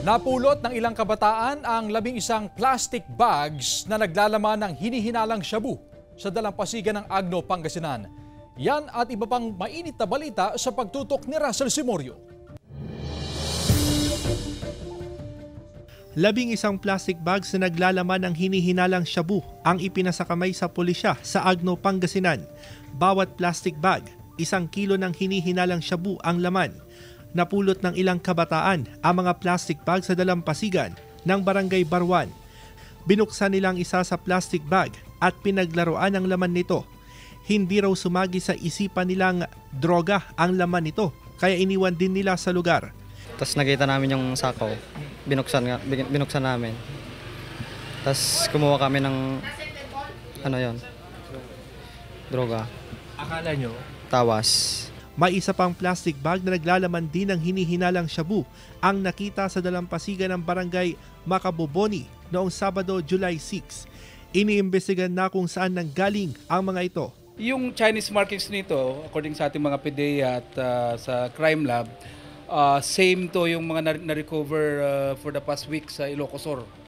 Napulot ng ilang kabataan ang 11 plastic bags na naglalaman ng hinihinalang shabu sa dalampasigan ng Agno, Pangasinan. Yan at iba pang mainit na balita sa pagtutok ni Russell Simorio. 11 plastic bags na naglalaman ng hinihinalang shabu ang ipinasakamay sa pulisya sa Agno, Pangasinan. Bawat plastic bag, 1 kilo ng hinihinalang shabu ang laman. Napulot ng ilang kabataan ang mga plastic bag sa dalampasigan ng Barangay Barwan. Binuksan nilang isa sa plastic bag at pinaglaruan ang laman nito. Hindi raw sumagi sa isipan nilang droga ang laman nito, kaya iniwan din nila sa lugar. Tapos nakita namin yung sakaw, binuksan namin. Tapos kumuha kami ng droga. Akala nyo? Tawas. May isa pang plastic bag na naglalaman din ng hinihinalang shabu ang nakita sa dalampasigan ng Barangay Macaboboni noong Sabado, July 6. Iniimbestigan na kung saan nanggaling ang mga ito. Yung Chinese markings nito, according sa ating mga PDEA at sa crime lab, same to yung mga na-recover for the past week sa Ilocos Sur.